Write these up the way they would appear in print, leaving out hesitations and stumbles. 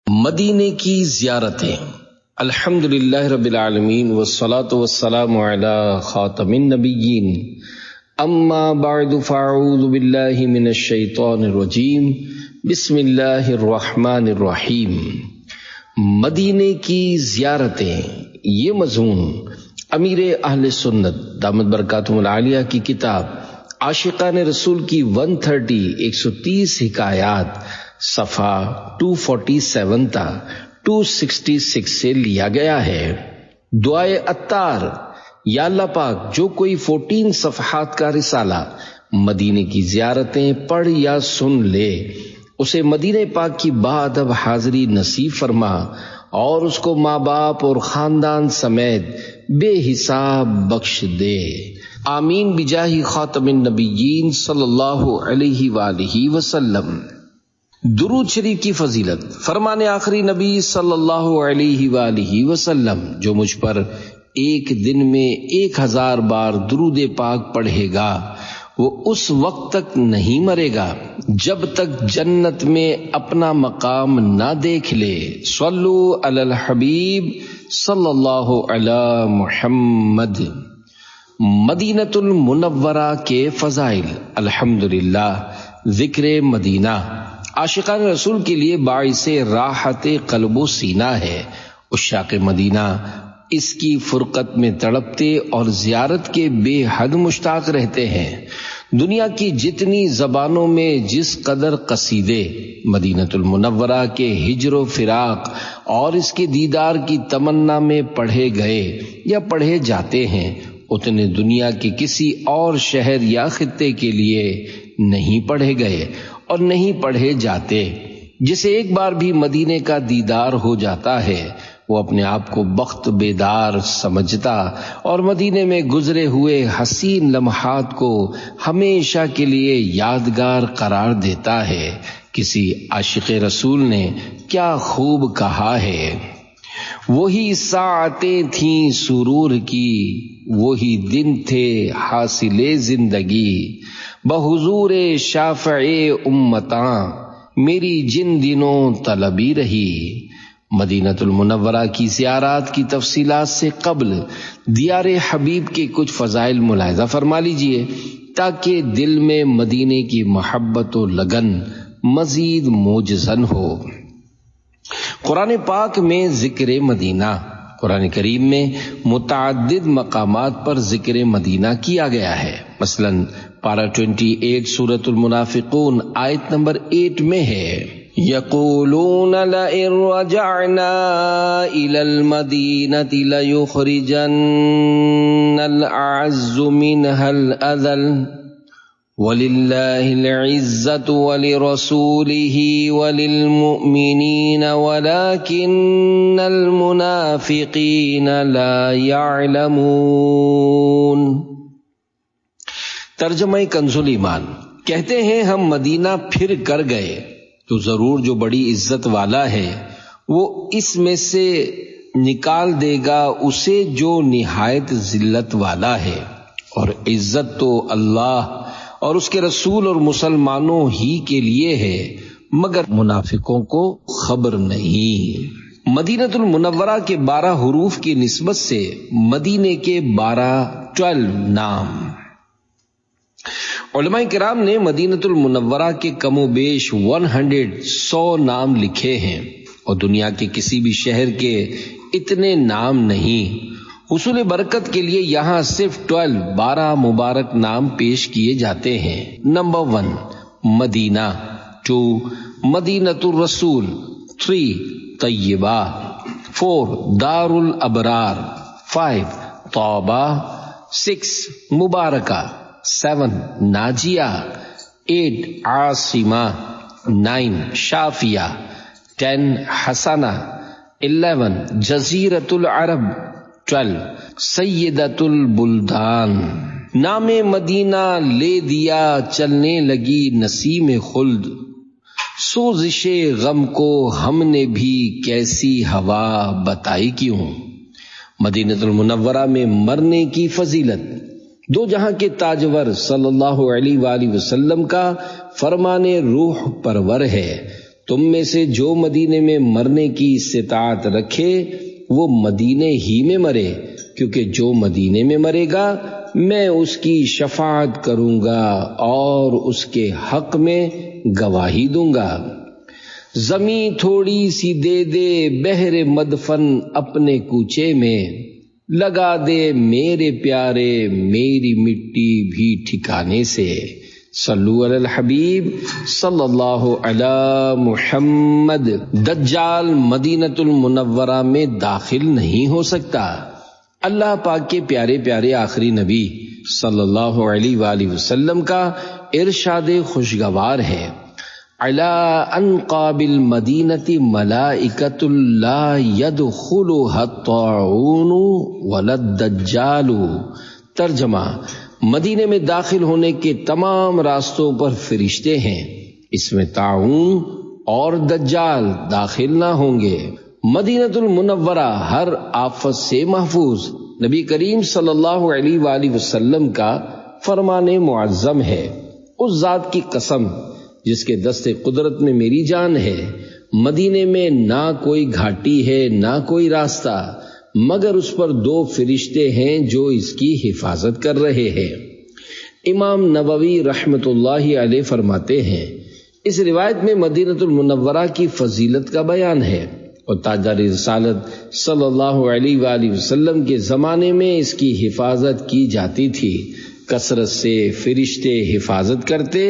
مدینے کی زیارتیں۔ الحمدللہ رب العالمین والصلاة والسلام علی خاتم النبیین، اما بعد فاعوذ باللہ من الشیطان الرجیم، بسم اللہ الرحمن الرحیم۔ مدینے کی زیارتیں، یہ مضمون امیر اہل سنت دامت برکاتہم العالیہ کی کتاب عاشقان رسول کی 130 حکایات صفحہ 247 تا 266 سے لیا گیا ہے۔ دعائے عطار، یا اللہ پاک جو کوئی 14 صفحات کا رسالہ مدینے کی زیارتیں پڑھ یا سن لے اسے مدینہ پاک کی باادب حاضری نصیب فرما اور اس کو ماں باپ اور خاندان سمیت بے حساب بخش دے، آمین بجاہ خاتم النبیین صلی اللہ علیہ وآلہ وسلم۔ درود شریف کی فضیلت۔ فرمان آخری نبی صلی اللہ علیہ وآلہ وسلم، جو مجھ پر ایک دن میں 1000 بار درود پاک پڑھے گا وہ اس وقت تک نہیں مرے گا جب تک جنت میں اپنا مقام نہ دیکھ لے۔ صلو علی الحبیب صلی اللہ علی محمد۔ مدینۃ المنورہ کے فضائل۔ الحمدللہ، ذکر مدینہ عاشقان رسول کے لیے باعث راحت قلب و سینہ ہے۔ عشاق مدینہ اس کی فرقت میں تڑپتے اور زیارت کے بے حد مشتاق رہتے ہیں۔ دنیا کی جتنی زبانوں میں جس قدر قصیدے مدینۃ المنورہ کے ہجر و فراق اور اس کے دیدار کی تمنا میں پڑھے گئے یا پڑھے جاتے ہیں، اتنے دنیا کے کسی اور شہر یا خطے کے لیے نہیں پڑھے گئے اور نہیں پڑھے جاتے۔ جسے ایک بار بھی مدینے کا دیدار ہو جاتا ہے وہ اپنے آپ کو بخت بیدار سمجھتا اور مدینے میں گزرے ہوئے حسین لمحات کو ہمیشہ کے لیے یادگار قرار دیتا ہے۔ کسی عاشق رسول نے کیا خوب کہا ہے، وہی ساعتیں تھیں سرور کی، وہی دن تھے حاصل زندگی، بحضور شافع امتاں میری جن دنوں طلبی رہی۔ مدینۃ المنورہ کی زیارات کی تفصیلات سے قبل دیار حبیب کے کچھ فضائل ملاحظہ فرما لیجئے تاکہ دل میں مدینے کی محبت و لگن مزید موجزن ہو۔ قرآن پاک میں ذکر مدینہ۔ قرآن کریم میں متعدد مقامات پر ذکر مدینہ کیا گیا ہے۔ مثلا پارہ 28 سورۃ المنافقون آیت نمبر 8 میں ہے، یقولون لئن رجعنا الى المدینة لیخرجن الأعز منها الأذل وَلِلَّهِ الْعِزَّةُ وَلِرَسُولِهِ وَلِلْمُؤْمِنِينَ وَلَكِنَّ الْمُنَافِقِينَ لَا يَعْلَمُونَ۔ ترجمہ کنز الایمان۔ کہتے ہیں ہم مدینہ پھر کر گئے تو ضرور جو بڑی عزت والا ہے وہ اس میں سے نکال دے گا اسے جو نہایت ذلت والا ہے، اور عزت تو اللہ اور اس کے رسول اور مسلمانوں ہی کے لیے ہے، مگر منافقوں کو خبر نہیں۔ مدینۃ المنورہ کے 12 حروف کی نسبت سے مدینے کے 12 نام۔ علماء کرام نے مدینۃ المنورہ کے کم و بیش 100 نام لکھے ہیں، اور دنیا کے کسی بھی شہر کے اتنے نام نہیں۔ حصول برکت کے لیے یہاں صرف 12 مبارک نام پیش کیے جاتے ہیں۔ نمبر 1 مدینہ، 2 مدینۃ الرسول، 3 طیبہ، 4 دار الابرار، 5 طوبہ، 6 مبارکہ، 7 ناجیہ، 8 عاصمہ، 9 شافیہ، 10 حسنہ، 11 جزیرۃ العرب، 12 سیدۃ البلدان۔ نام مدینہ لے دیا چلنے لگی نسیم خلد، سوزش غم کو ہم نے بھی کیسی ہوا بتائی کیوں۔ مدینۃ المنورہ میں مرنے کی فضیلت۔ دو جہاں کے تاجور صلی اللہ علیہ وآلہ وسلم کا فرمان روح پرور ہے تم میں سے جو مدینے میں مرنے کی استطاعت رکھے وہ مدینے ہی میں مرے، کیونکہ جو مدینے میں مرے گا میں اس کی شفاعت کروں گا اور اس کے حق میں گواہی دوں گا۔ زمیں تھوڑی سی دے دے بہر مدفن اپنے کوچے میں، لگا دے میرے پیارے میری مٹی بھی ٹھکانے سے۔ صلو علی الحبیب صلی اللہ علی محمد۔ دجال مدینۃ المنورہ میں داخل نہیں ہو سکتا۔ اللہ پاک کے پیارے پیارے آخری نبی صلی اللہ علیہ وآلہ وسلم کا ارشاد خوشگوار ہے، علی انقاب المدینۃ ملائکۃ لا یدخلها الطاعون ولا الدجال۔ ترجمہ، مدینے میں داخل ہونے کے تمام راستوں پر فرشتے ہیں، اس میں طاعون اور دجال داخل نہ ہوں گے۔ مدینۃ المنورہ ہر آفت سے محفوظ نبی کریم صلی اللہ علیہ وآلہ وسلم کا فرمان معظم ہے۔ اس ذات کی قسم جس کے دست قدرت میں میری جان ہے، مدینے میں نہ کوئی گھاٹی ہے نہ کوئی راستہ، مگر اس پر 2 فرشتے ہیں جو اس کی حفاظت کر رہے ہیں۔ امام نووی رحمۃ اللہ علیہ فرماتے ہیں، اس روایت میں مدینۃ المنورہ کی فضیلت کا بیان ہے، اور تاجدار رسالت صلی اللہ علیہ وآلہ وسلم کے زمانے میں اس کی حفاظت کی جاتی تھی۔ کثرت سے فرشتے حفاظت کرتے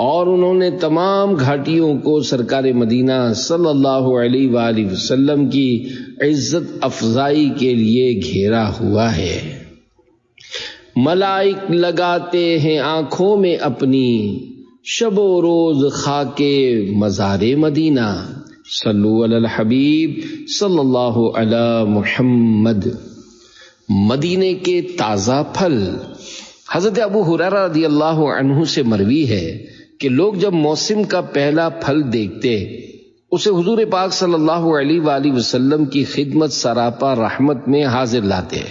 اور انہوں نے تمام گھاٹیوں کو سرکار مدینہ صلی اللہ علیہ وآلہ وسلم کی عزت افزائی کے لیے گھیرا ہوا ہے۔ ملائک لگاتے ہیں آنکھوں میں اپنی، شب و روز خاکے مزار مدینہ۔ صلو علی الحبیب صلی اللہ علی محمد۔ مدینے کے تازہ پھل۔ حضرت ابو ہریرہ رضی اللہ عنہ سے مروی ہے کہ لوگ جب موسم کا پہلا پھل دیکھتے اسے حضور پاک صلی اللہ علیہ وآلہ وسلم کی خدمت سراپا رحمت میں حاضر لاتے۔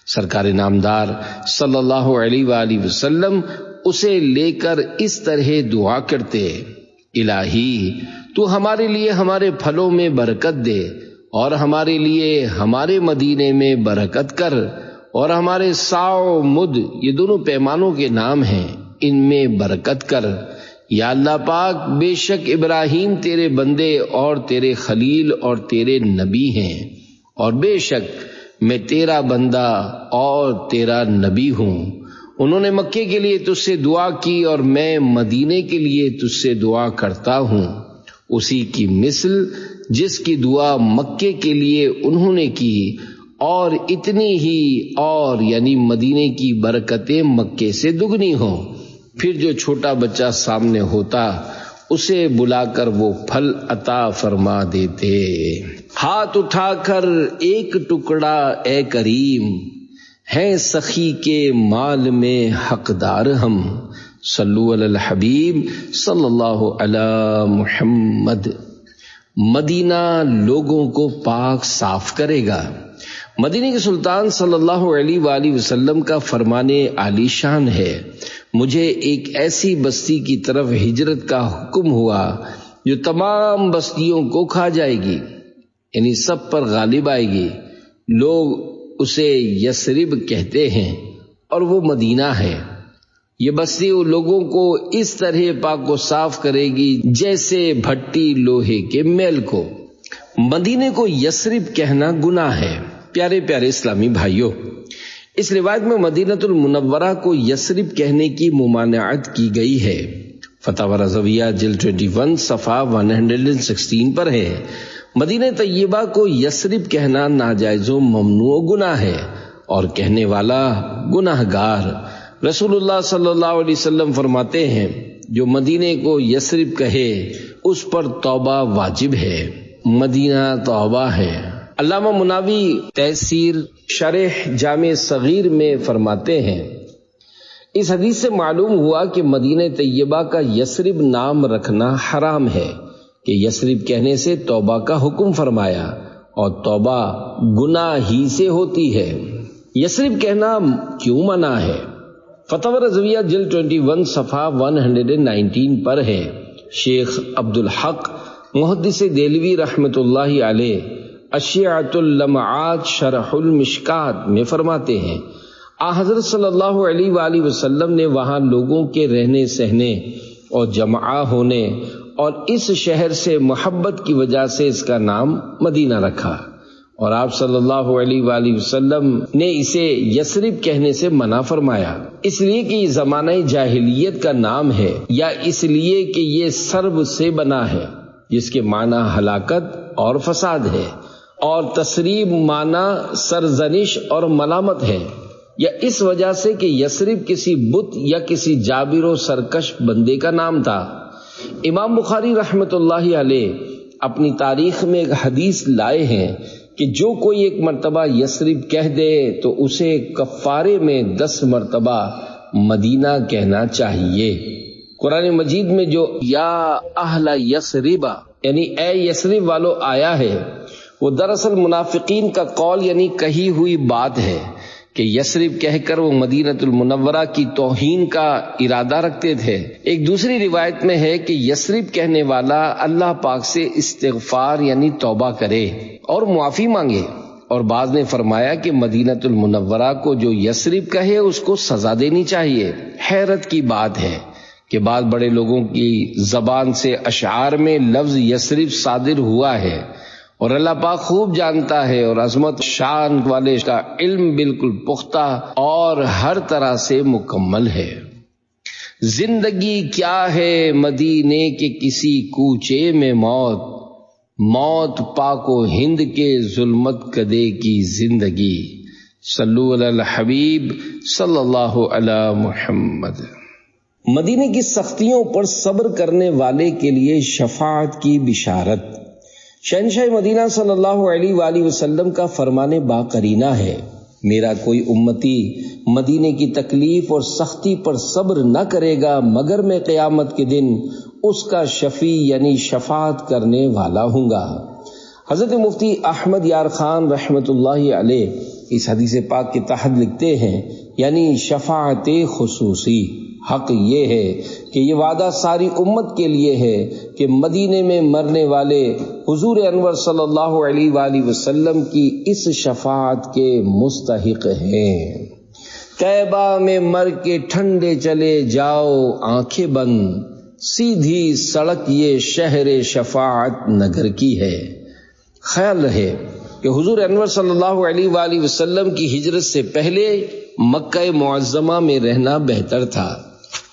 سرکار نامدار صلی اللہ علیہ وآلہ وسلم اسے لے کر اس طرح دعا کرتے، الہی تو ہمارے لیے ہمارے پھلوں میں برکت دے، اور ہمارے لیے ہمارے مدینے میں برکت کر، اور ہمارے ساو مد یہ دونوں پیمانوں کے نام ہیں ان میں برکت کر۔ یا اللہ پاک، بے شک ابراہیم تیرے بندے اور تیرے خلیل اور تیرے نبی ہیں، اور بے شک میں تیرا بندہ اور تیرا نبی ہوں۔ انہوں نے مکے کے لیے تجھ سے دعا کی اور میں مدینے کے لیے تجھ سے دعا کرتا ہوں، اسی کی مثل جس کی دعا مکے کے لیے انہوں نے کی، اور اتنی ہی اور یعنی مدینے کی برکتیں مکے سے دگنی ہوں۔ پھر جو چھوٹا بچہ سامنے ہوتا اسے بلا کر وہ پھل عطا فرما دیتے۔ ہاتھ اٹھا کر ایک ٹکڑا اے کریم، ہیں سخی کے مال میں حقدار ہم۔ صلو علی الحبیب صلی اللہ علی محمد۔ مدینہ لوگوں کو پاک صاف کرے گا۔ مدینے کے سلطان صلی اللہ علیہ وآلہ وسلم کا فرمان عالی شان ہے، مجھے ایک ایسی بستی کی طرف ہجرت کا حکم ہوا جو تمام بستیوں کو کھا جائے گی، یعنی سب پر غالب آئے گی۔ لوگ اسے یثرب کہتے ہیں اور وہ مدینہ ہے۔ یہ بستی ان لوگوں کو اس طرح پاک و صاف کرے گی جیسے بھٹی لوہے کے میل کو۔ مدینے کو یثرب کہنا گناہ ہے۔ پیارے پیارے اسلامی بھائیوں، اس روایت میں مدینۃ المنورہ کو یثرب کہنے کی ممانعت کی گئی ہے۔ فتاوی رضویہ جلد 21 صفحہ 116 پر ہے، مدینہ طیبہ کو یثرب کہنا ناجائز و ممنوع گناہ ہے، اور کہنے والا گناہ گار۔ رسول اللہ صلی اللہ علیہ وسلم فرماتے ہیں، جو مدینے کو یثرب کہے اس پر توبہ واجب ہے۔ مدینہ توبہ ہے۔ علامہ مناوی تفسیر شرح جامع صغیر میں فرماتے ہیں، اس حدیث سے معلوم ہوا کہ مدینہ طیبہ کا یثرب نام رکھنا حرام ہے، کہ یثرب کہنے سے توبہ کا حکم فرمایا، اور توبہ گناہ ہی سے ہوتی ہے۔ یثرب کہنا کیوں منع ہے؟ فتاوی رضویہ جلد 21 صفحہ 119 پر ہے۔ شیخ عبدالحق محدث دہلوی رحمۃ اللہ علیہ اشیعۃ اللمعات شرح المشکات میں فرماتے ہیں حضرت صلی اللہ علیہ وآلہ وسلم نے وہاں لوگوں کے رہنے سہنے اور جمع ہونے اور اس شہر سے محبت کی وجہ سے اس کا نام مدینہ رکھا، اور آپ صلی اللہ علیہ وآلہ وسلم نے اسے یثرب کہنے سے منع فرمایا، اس لیے کہ یہ زمانہ جاہلیت کا نام ہے، یا اس لیے کہ یہ سرب سے بنا ہے جس کے معنی ہلاکت اور فساد ہے، اور تسریب معنی سرزنش اور ملامت ہے، یا اس وجہ سے کہ یثرب کسی بت یا کسی جابر و سرکش بندے کا نام تھا۔ امام بخاری رحمۃ اللہ علیہ اپنی تاریخ میں ایک حدیث لائے ہیں کہ جو کوئی ایک مرتبہ یثرب کہہ دے تو اسے کفارے میں 10 مرتبہ مدینہ کہنا چاہیے۔ قرآن مجید میں جو یا اہل یثرب یعنی اے یثرب والو آیا ہے، وہ دراصل منافقین کا قول یعنی کہی ہوئی بات ہے کہ یثرب کہہ کر وہ مدینۃ المنورہ کی توہین کا ارادہ رکھتے تھے۔ ایک دوسری روایت میں ہے کہ یثرب کہنے والا اللہ پاک سے استغفار یعنی توبہ کرے اور معافی مانگے، اور بعض نے فرمایا کہ مدینۃ المنورہ کو جو یثرب کہے اس کو سزا دینی چاہیے۔ حیرت کی بات ہے کہ بعض بڑے لوگوں کی زبان سے اشعار میں لفظ یثرب صادر ہوا ہے، اور اللہ پاک خوب جانتا ہے، اور عظمت شان والے کا علم بالکل پختہ اور ہر طرح سے مکمل ہے۔ زندگی کیا ہے مدینے کے کسی کوچے میں موت، موت پاک و ہند کے ظلمت کدے کی زندگی۔ صلو علی الحبیب صلی اللہ علی محمد۔ مدینے کی سختیوں پر صبر کرنے والے کے لیے شفاعت کی بشارت۔ شہنشاہ مدینہ صلی اللہ علیہ وآلہ وسلم کا فرمان باقرینہ ہے، میرا کوئی امتی مدینے کی تکلیف اور سختی پر صبر نہ کرے گا مگر میں قیامت کے دن اس کا شفیع یعنی شفاعت کرنے والا ہوں گا۔ حضرت مفتی احمد یار خان رحمۃ اللہ علیہ اس حدیث پاک کے تحت لکھتے ہیں یعنی شفاعت خصوصی۔ حق یہ ہے کہ یہ وعدہ ساری امت کے لیے ہے کہ مدینے میں مرنے والے حضور انور صلی اللہ علیہ وآلہ وسلم کی اس شفاعت کے مستحق ہیں۔ طیبہ میں مر کے ٹھنڈے چلے جاؤ آنکھیں بند، سیدھی سڑک یہ شہر شفاعت نگر کی ہے۔ خیال رہے کہ حضور انور صلی اللہ علیہ وآلہ وسلم کی ہجرت سے پہلے مکہ معظمہ میں رہنا بہتر تھا،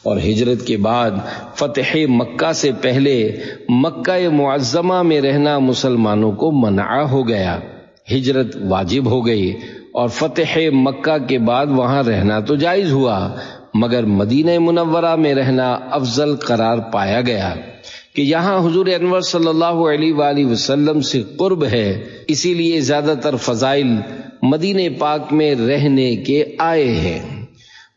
اور ہجرت کے بعد فتح مکہ سے پہلے مکہ معظمہ میں رہنا مسلمانوں کو منع ہو گیا، ہجرت واجب ہو گئی، اور فتح مکہ کے بعد وہاں رہنا تو جائز ہوا، مگر مدینہ منورہ میں رہنا افضل قرار پایا گیا کہ یہاں حضور انور صلی اللہ علیہ وآلہ وسلم سے قرب ہے، اسی لیے زیادہ تر فضائل مدینہ پاک میں رہنے کے آئے ہیں۔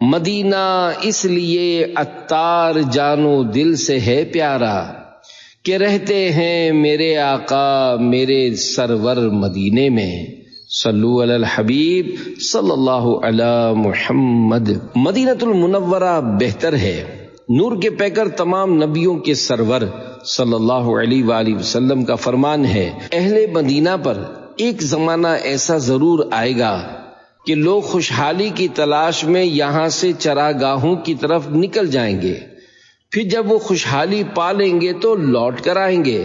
مدینہ اس لیے عطار جانو دل سے ہے پیارا کہ رہتے ہیں میرے آقا میرے سرور مدینے میں۔ صلو علی الحبیب صلی اللہ علی محمد۔ مدینۃ المنورہ بہتر ہے، نور کے پیکر تمام نبیوں کے سرور صلی اللہ علیہ وآلہ وسلم کا فرمان ہے، اہل مدینہ پر ایک زمانہ ایسا ضرور آئے گا کہ لوگ خوشحالی کی تلاش میں یہاں سے چراگاہوں کی طرف نکل جائیں گے، پھر جب وہ خوشحالی پا لیں گے تو لوٹ کر آئیں گے،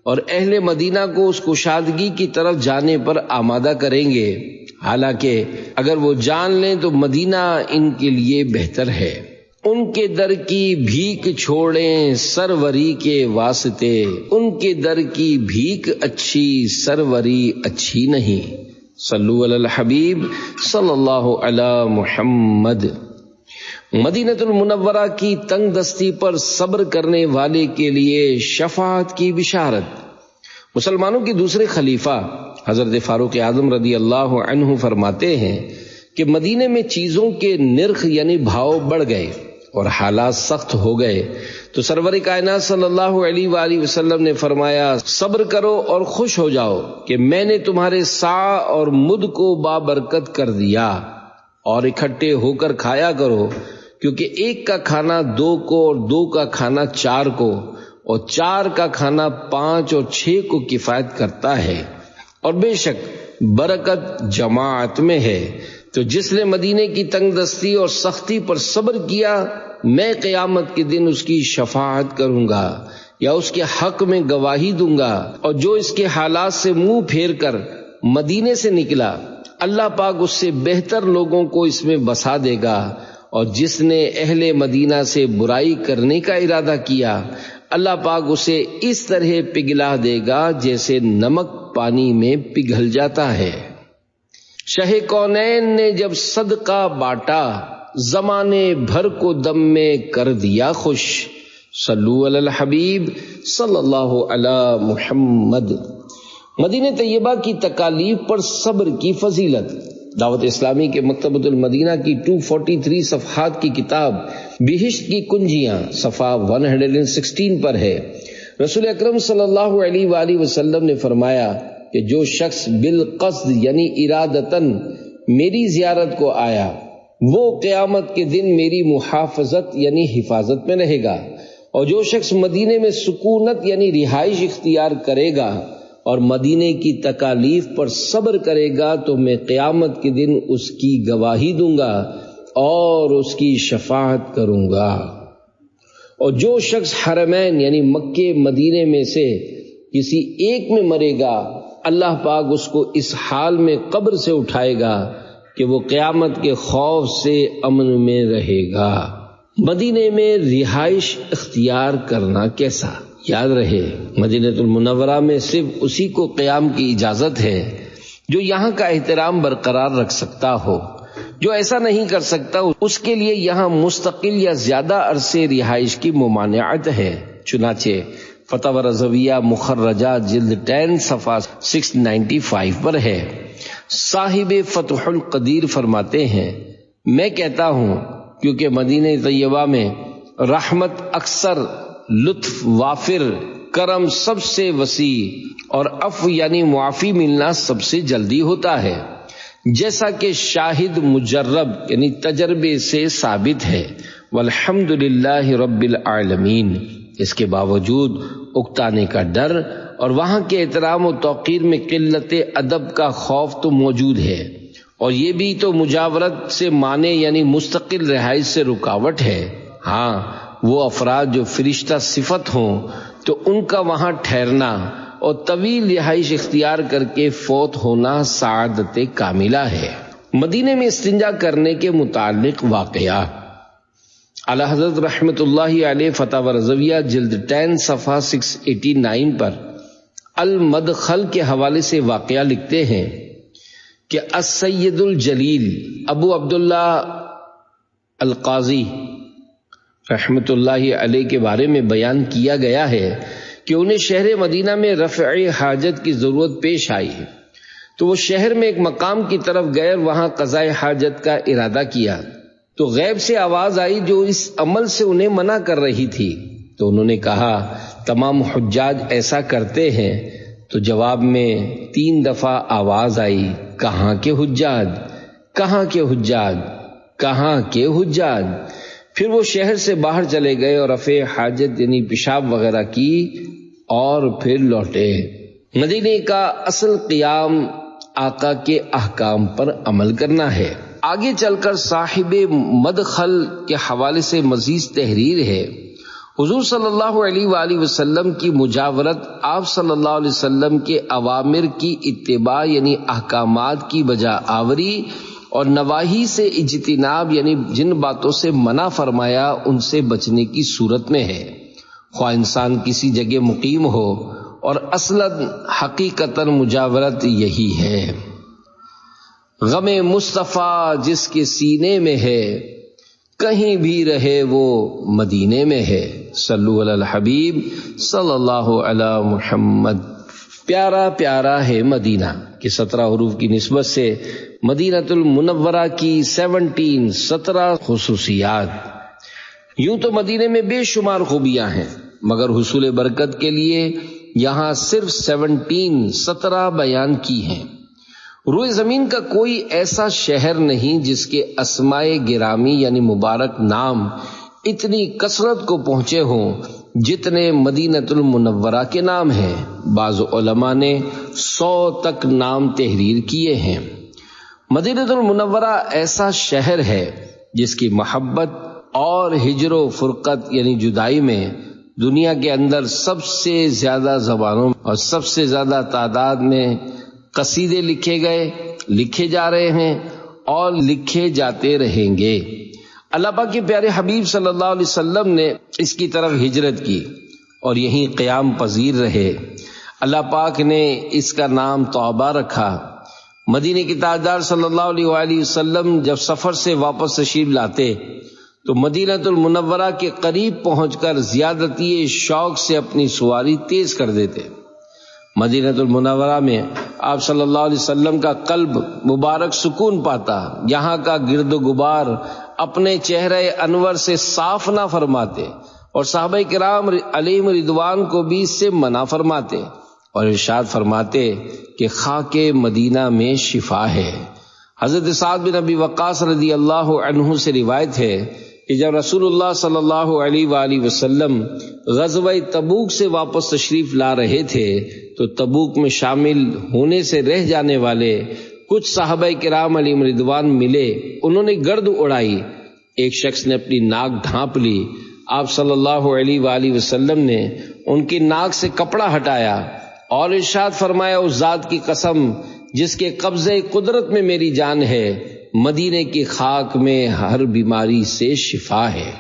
اور اہل مدینہ کو اس کشادگی کی طرف جانے پر آمادہ کریں گے، حالانکہ اگر وہ جان لیں تو مدینہ ان کے لیے بہتر ہے۔ ان کے در کی بھیک چھوڑیں سروری کے واسطے، ان کے در کی بھیک اچھی سروری اچھی نہیں۔ صلو علی الحبیب صلی اللہ علی محمد۔ مدینۃ المنورہ کی تنگ دستی پر صبر کرنے والے کے لیے شفاعت کی بشارت۔ مسلمانوں کے دوسرے خلیفہ حضرت فاروق اعظم رضی اللہ عنہ فرماتے ہیں کہ مدینے میں چیزوں کے نرخ یعنی بھاؤ بڑھ گئے اور حالات سخت ہو گئے، تو سرور کائنات صلی اللہ علیہ وآلہ وسلم نے فرمایا صبر کرو اور خوش ہو جاؤ کہ میں نے تمہارے سا اور مد کو بابرکت کر دیا، اور اکٹھے ہو کر کھایا کرو، کیونکہ ایک کا کھانا 2 کو اور 2 کا کھانا 4 کو، اور 4 کا کھانا 5 اور 6 کو کفایت کرتا ہے، اور بے شک برکت جماعت میں ہے۔ تو جس نے مدینے کی تنگ دستی اور سختی پر صبر کیا، میں قیامت کے دن اس کی شفاعت کروں گا یا اس کے حق میں گواہی دوں گا، اور جو اس کے حالات سے منہ پھیر کر مدینے سے نکلا، اللہ پاک اس سے بہتر لوگوں کو اس میں بسا دے گا، اور جس نے اہل مدینہ سے برائی کرنے کا ارادہ کیا، اللہ پاک اسے اس طرح پگھلا دے گا جیسے نمک پانی میں پگھل جاتا ہے۔ شاہ کونین نے جب صدقہ بانٹا، زمانے بھر کو دم میں کر دیا خوش۔ صلو علی الحبیب صلی اللہ علی محمد۔ مدینہ طیبہ کی تکالیف پر صبر کی فضیلت۔ دعوت اسلامی کے مکتبۃ المدینہ کی 243 صفحات کی کتاب بہشت کی کنجیاں صفحہ 116 پر ہے۔ رسول اکرم صلی اللہ علیہ وآلہ وسلم نے فرمایا کہ جو شخص بالقصد یعنی ارادتاً میری زیارت کو آیا، وہ قیامت کے دن میری محافظت یعنی حفاظت میں رہے گا، اور جو شخص مدینے میں سکونت یعنی رہائش اختیار کرے گا اور مدینے کی تکالیف پر صبر کرے گا تو میں قیامت کے دن اس کی گواہی دوں گا اور اس کی شفاعت کروں گا۔ اور جو شخص حرمین یعنی مکے مدینے میں سے کسی ایک میں مرے گا، اللہ پاک اس کو اس حال میں قبر سے اٹھائے گا کہ وہ قیامت کے خوف سے امن میں رہے گا۔ مدینے میں رہائش اختیار کرنا کیسا؟ یاد رہے، مدینہ المنورہ میں صرف اسی کو قیام کی اجازت ہے جو یہاں کا احترام برقرار رکھ سکتا ہو۔ جو ایسا نہیں کر سکتا اس کے لیے یہاں مستقل یا زیادہ عرصے رہائش کی ممانعت ہے۔ چنانچہ فتاوی رضویہ مخرجہ جلد 10 صفحہ 695 پر ہے۔ صاحب فتح القدیر فرماتے ہیں، میں کہتا ہوں کیونکہ مدینہ طیبہ میں رحمت اکثر، لطف وافر، کرم سب سے وسیع اور عفو یعنی معافی ملنا سب سے جلدی ہوتا ہے، جیسا کہ شاہد مجرب یعنی تجربے سے ثابت ہے۔ والحمدللہ رب العالمین۔ اس کے باوجود اکتانے کا ڈر اور وہاں کے احترام و توقیر میں قلت ادب کا خوف تو موجود ہے، اور یہ بھی تو مجاورت سے مانے یعنی مستقل رہائش سے رکاوٹ ہے۔ ہاں، وہ افراد جو فرشتہ صفت ہوں تو ان کا وہاں ٹھہرنا اور طویل رہائش اختیار کر کے فوت ہونا سعادت کاملہ ہے۔ مدینے میں استنجا کرنے کے متعلق واقعہ۔ اعلی حضرت رحمت اللہ علیہ فتاوی رضویہ جلد 10 صفحہ 689 پر المدخل کے حوالے سے واقعہ لکھتے ہیں کہ السید الجلیل ابو عبداللہ القاضی رحمت اللہ علیہ کے بارے میں بیان کیا گیا ہے کہ انہیں شہر مدینہ میں رفع حاجت کی ضرورت پیش آئی، تو وہ شہر میں ایک مقام کی طرف گئے اور وہاں قضاء حاجت کا ارادہ کیا، تو غیب سے آواز آئی جو اس عمل سے انہیں منع کر رہی تھی۔ تو انہوں نے کہا تمام حجاج ایسا کرتے ہیں، تو جواب میں 3 دفعہ آواز آئی، کہاں کے حجاج، کہاں کے حجاج، کہاں کے حجاج۔ پھر وہ شہر سے باہر چلے گئے اور رفع حاجت یعنی پیشاب وغیرہ کی اور پھر لوٹے۔ مدینے کا اصل قیام آقا کے احکام پر عمل کرنا ہے۔ آگے چل کر صاحب مدخل کے حوالے سے مزید تحریر ہے۔ حضور صلی اللہ علیہ وآلہ وسلم کی مجاورت آپ صلی اللہ علیہ وسلم کے اوامر کی اتباع یعنی احکامات کی بجا آوری اور نواہی سے اجتناب یعنی جن باتوں سے منع فرمایا ان سے بچنے کی صورت میں ہے، خواہ انسان کسی جگہ مقیم ہو، اور اصلاً حقیقتاً مجاورت یہی ہے۔ غم مصطفیٰ جس کے سینے میں ہے، کہیں بھی رہے وہ مدینے میں ہے۔ صلو علی الحبیب صلی اللہ علی محمد۔ پیارا پیارا ہے مدینہ کہ 17 حروف کی نسبت سے مدینہ المنورہ کی 17 خصوصیات۔ یوں تو مدینے میں بے شمار خوبیاں ہیں، مگر حصول برکت کے لیے یہاں صرف 17 بیان کی ہیں۔ روئے زمین کا کوئی ایسا شہر نہیں جس کے اسماء گرامی یعنی مبارک نام اتنی کثرت کو پہنچے ہوں جتنے مدینۃ المنورہ کے نام ہیں، بعض علماء نے 100 تک نام تحریر کیے ہیں۔ مدینۃ المنورہ ایسا شہر ہے جس کی محبت اور ہجر و فرقت یعنی جدائی میں دنیا کے اندر سب سے زیادہ زبانوں اور سب سے زیادہ تعداد میں قصیدے لکھے گئے، لکھے جا رہے ہیں اور لکھے جاتے رہیں گے۔ اللہ پاک کے پیارے حبیب صلی اللہ علیہ وسلم نے اس کی طرف ہجرت کی اور یہیں قیام پذیر رہے۔ اللہ پاک نے اس کا نام طیبہ رکھا۔ مدینے کے تاجدار صلی اللہ علیہ وآلہ وسلم جب سفر سے واپس تشریف لاتے تو مدینۃ المنورہ کے قریب پہنچ کر زیادتی شوق سے اپنی سواری تیز کر دیتے۔ مدینۃ المنورہ میں آپ صلی اللہ علیہ وسلم کا قلب مبارک سکون پاتا، یہاں کا گرد و غبار اپنے چہرہ انور سے صاف نہ فرماتے اور صحابہ کرام علیہم رضوان کو بھی اس سے منع فرماتے اور ارشاد فرماتے کہ خاک مدینہ میں شفا ہے۔ حضرت سعد بن ابی وقاص رضی اللہ عنہ سے روایت ہے کہ جب رسول اللہ صلی اللہ علیہ وآلہ وسلم غزوہ تبوک سے واپس تشریف لا رہے تھے تو تبوک میں شامل ہونے سے رہ جانے والے کچھ صحابہ کرام علیہم رضوان ملے، انہوں نے گرد اڑائی، ایک شخص نے اپنی ناک ڈھانپ لی، آپ صلی اللہ علیہ وآلہ وسلم نے ان کی ناک سے کپڑا ہٹایا اور ارشاد فرمایا اس ذات کی قسم جس کے قبضے قدرت میں میری جان ہے، مدینے کی خاک میں ہر بیماری سے شفا ہے۔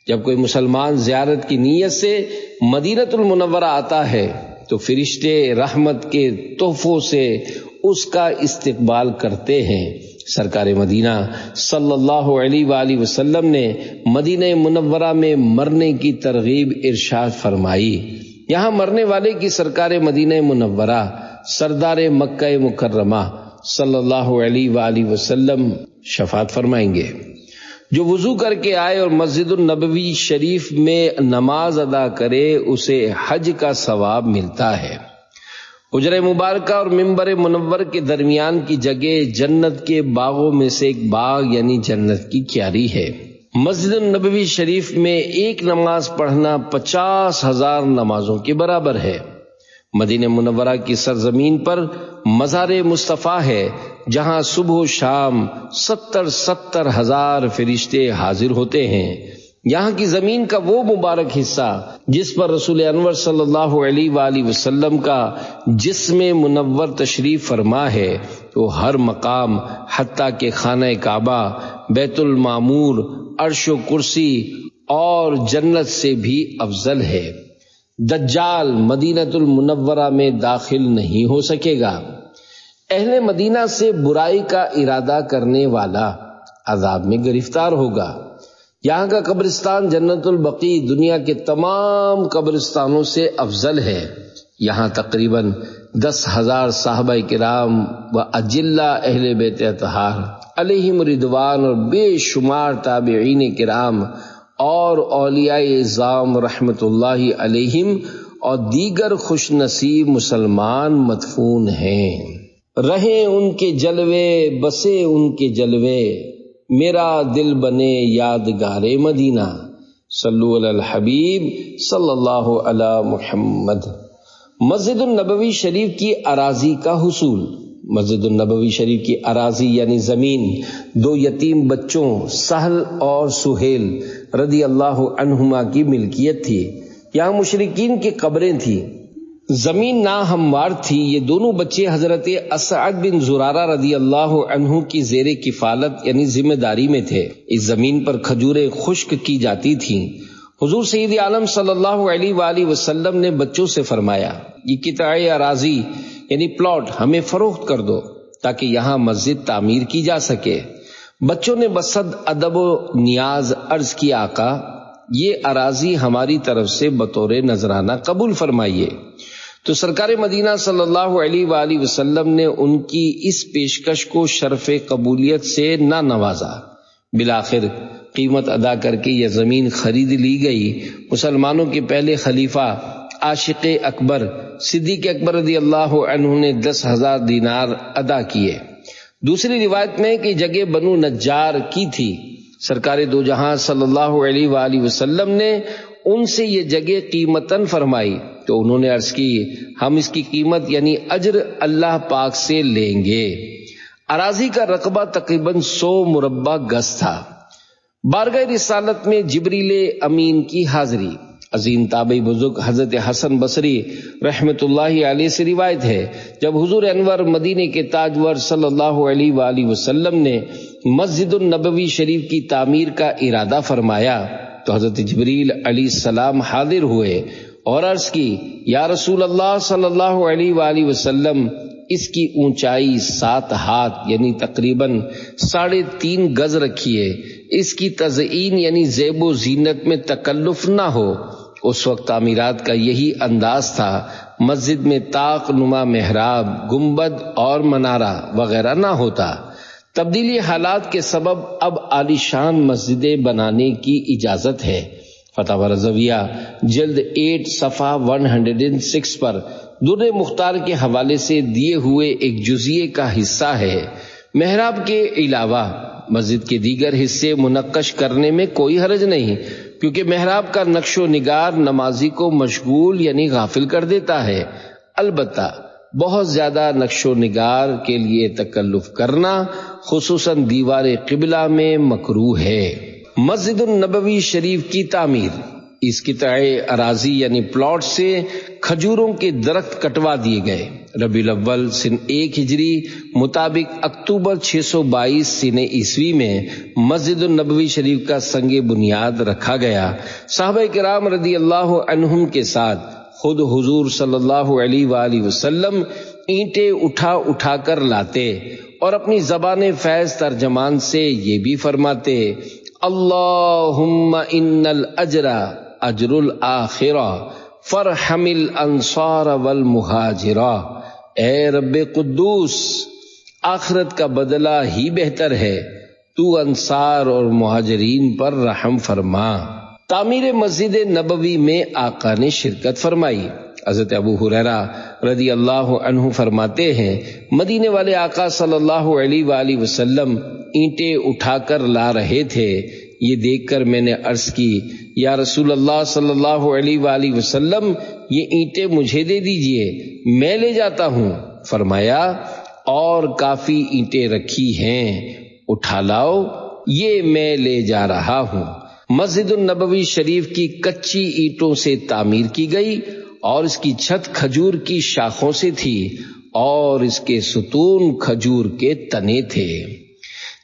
جب کوئی مسلمان زیارت کی نیت سے مدینۃ المنورہ آتا ہے تو فرشتے رحمت کے تحفوں سے اس کا استقبال کرتے ہیں۔ سرکار مدینہ صلی اللہ علیہ وآلہ وسلم نے مدینہ منورہ میں مرنے کی ترغیب ارشاد فرمائی۔ یہاں مرنے والے کی سرکار مدینہ منورہ سردار مکہ مکرمہ صلی اللہ علیہ وآلہ وسلم شفاعت فرمائیں گے۔ جو وضو کر کے آئے اور مسجد النبوی شریف میں نماز ادا کرے اسے حج کا ثواب ملتا ہے۔ حجرہ مبارکہ اور منبر منور کے درمیان کی جگہ جنت کے باغوں میں سے ایک باغ یعنی جنت کی کیاری ہے۔ مسجد النبوی شریف میں ایک نماز پڑھنا 50,000 نمازوں کے برابر ہے۔ مدینہ منورہ کی سرزمین پر مزار مصطفیٰ ہے جہاں صبح و شام 70 ہزار فرشتے حاضر ہوتے ہیں۔ یہاں کی زمین کا وہ مبارک حصہ جس پر رسول انور صلی اللہ علیہ وآلہ وسلم کا جسم منور تشریف فرما ہے تو ہر مقام حتیٰ کہ خانہ کعبہ، بیت المعمور، عرش و کرسی اور جنت سے بھی افضل ہے۔ دجال مدینۃ المنورہ میں داخل نہیں ہو سکے گا۔ اہل مدینہ سے برائی کا ارادہ کرنے والا عذاب میں گرفتار ہوگا۔ یہاں کا قبرستان جنت البقیع دنیا کے تمام قبرستانوں سے افضل ہے۔ یہاں تقریباً 10,000 صحابہ کرام و اجلہ اہل بیت اطہار علیہم رضوان اور بے شمار تابعین کرام اور اولیاء اعظام رحمت اللہ علیہم اور دیگر خوش نصیب مسلمان مدفون ہیں۔ رہیں ان کے جلوے، بسے ان کے جلوے، میرا دل بنے یادگار مدینہ۔ صلو علی الحبیب صلی اللہ علی محمد۔ مسجد النبوی شریف کی اراضی کا حصول۔ مسجد النبوی شریف کی اراضی یعنی زمین 2 یتیم بچوں سہل اور سہیل رضی اللہ عنہما کی ملکیت تھی۔ یہاں مشرکین کی قبریں تھیں۔ زمین ناہموار تھی۔ یہ دونوں بچے حضرت اسعد بن زرارہ رضی اللہ عنہ کی زیر کفالت یعنی ذمہ داری میں تھے۔ اس زمین پر کھجوریں خشک کی جاتی تھیں۔ حضور سید عالم صلی اللہ علیہ وآلہ وسلم نے بچوں سے فرمایا یہ قطع اراضی یعنی پلاٹ ہمیں فروخت کر دو تاکہ یہاں مسجد تعمیر کی جا سکے۔ بچوں نے بصد ادب و نیاز عرض کی آقا یہ اراضی ہماری طرف سے بطور نذرانہ قبول فرمائیے۔ تو سرکار مدینہ صلی اللہ علیہ وآلہ وسلم نے ان کی اس پیشکش کو شرف قبولیت سے نہ نوازا۔ بالآخر قیمت ادا کر کے یہ زمین خرید لی گئی۔ مسلمانوں کے پہلے خلیفہ عاشق اکبر صدیق اکبر رضی اللہ عنہ نے 10,000 دینار ادا کیے۔ دوسری روایت میں کہ جگہ بنو نجار کی تھی۔ سرکار دو جہاں صلی اللہ علیہ وآلہ وسلم نے ان سے یہ جگہ قیمتاً فرمائی تو انہوں نے عرض کی ہم اس کی قیمت یعنی اجر اللہ پاک سے لیں گے۔ اراضی کا رقبہ تقریباً 100 مربع گز تھا۔ بارگاہ رسالت میں جبریل امین کی حاضری۔ عظیم تابعی بزرگ حضرت حسن بصری رحمت اللہ علیہ سے روایت ہے جب حضور انور مدینے کے تاجور صلی اللہ علیہ وآلہ وسلم نے مسجد النبوی شریف کی تعمیر کا ارادہ فرمایا تو حضرت جبریل علیہ السلام حاضر ہوئے اور عرض کی یا رسول اللہ صلی اللہ علیہ وآلہ وسلم اس کی اونچائی 7 ہاتھ یعنی تقریباً 3.5 گز رکھیے، اس کی تزئین یعنی زیب و زینت میں تکلف نہ ہو۔ اس وقت تعمیرات کا یہی انداز تھا، مسجد میں طاق نما محراب، گنبد اور منارہ وغیرہ نہ ہوتا۔ تبدیلی حالات کے سبب اب عالیشان مسجدیں بنانے کی اجازت ہے۔ فتاوی رضویہ جلد 8 صفحہ 106 پر در مختار کے حوالے سے دیے ہوئے ایک جزیے کا حصہ ہے۔ محراب کے علاوہ مسجد کے دیگر حصے منقش کرنے میں کوئی حرج نہیں، کیونکہ محراب کا نقش و نگار نمازی کو مشغول یعنی غافل کر دیتا ہے۔ البتہ بہت زیادہ نقش و نگار کے لیے تکلف کرنا خصوصاً دیوار قبلہ میں مکروہ ہے۔ مسجد النبوی شریف کی تعمیر۔ اس قطعہ اراضی یعنی پلاٹ سے کھجوروں کے درخت کٹوا دیے گئے۔ ربیع الاول سن 1 ہجری مطابق اکتوبر 622 سن عیسوی میں مسجد النبوی شریف کا سنگ بنیاد رکھا گیا۔ صحابہ کرام رضی اللہ عنہم کے ساتھ خود حضور صلی اللہ علیہ وآلہ وسلم اینٹیں اٹھا اٹھا کر لاتے اور اپنی زبان فیض ترجمان سے یہ بھی فرماتے اللہم ان الاجر اجر الاخرہ فرحم الانصار والمہاجرہ۔ اے رب قدوس، آخرت کا بدلہ ہی بہتر ہے، تو انصار اور مہاجرین پر رحم فرما۔ تعمیر مسجد نبوی میں آقا نے شرکت فرمائی۔ حضرت ابو ہریرہ رضی اللہ عنہ فرماتے ہیں مدینے والے آقا صلی اللہ علیہ وآلہ وسلم اینٹیں اٹھا کر لا رہے تھے، یہ دیکھ کر میں نے عرض کی یا رسول اللہ صلی اللہ علیہ وآلہ وسلم یہ اینٹیں مجھے دے دیجئے، میں لے جاتا ہوں۔ فرمایا اور کافی اینٹیں رکھی ہیں، اٹھا لاؤ، یہ میں لے جا رہا ہوں۔ مسجد النبوی شریف کی کچی اینٹوں سے تعمیر کی گئی اور اس کی چھت کھجور کی شاخوں سے تھی اور اس کے ستون کھجور کے تنے تھے۔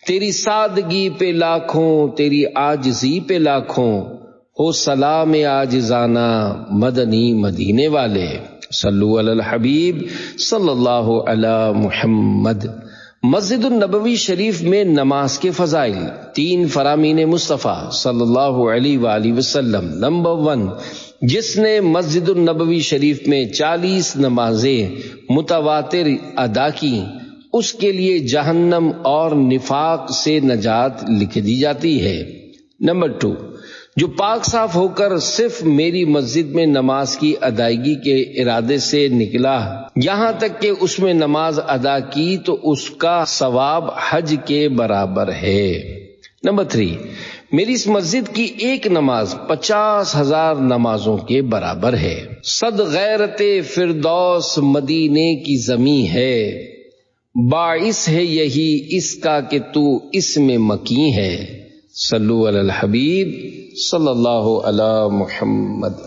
تیری سادگی پہ لاکھوں، تیری عاجزی پہ لاکھوں، ہو سلام عاجزانہ مدنی مدینے والے۔ صلو علی الحبیب صلی اللہ علی محمد۔ مسجد النبوی شریف میں نماز کے فضائل۔ 3 فرامین مصطفیٰ صلی اللہ علیہ وآلہ وسلم۔ نمبر 1، جس نے مسجد النبوی شریف میں 40 نمازیں متواتر ادا کی اس کے لیے جہنم اور نفاق سے نجات لکھ دی جاتی ہے۔ نمبر 2، جو پاک صاف ہو کر صرف میری مسجد میں نماز کی ادائیگی کے ارادے سے نکلا، یہاں تک کہ اس میں نماز ادا کی تو اس کا ثواب حج کے برابر ہے۔ نمبر 3، میری اس مسجد کی ایک نماز 50,000 نمازوں کے برابر ہے۔ صد غیرت فردوس مدینے کی زمیں ہے، باعث ہے یہی اس کا کہ تو اس میں مکیں ہے۔ صلو علی الحبیب صلی اللہ علی محمد۔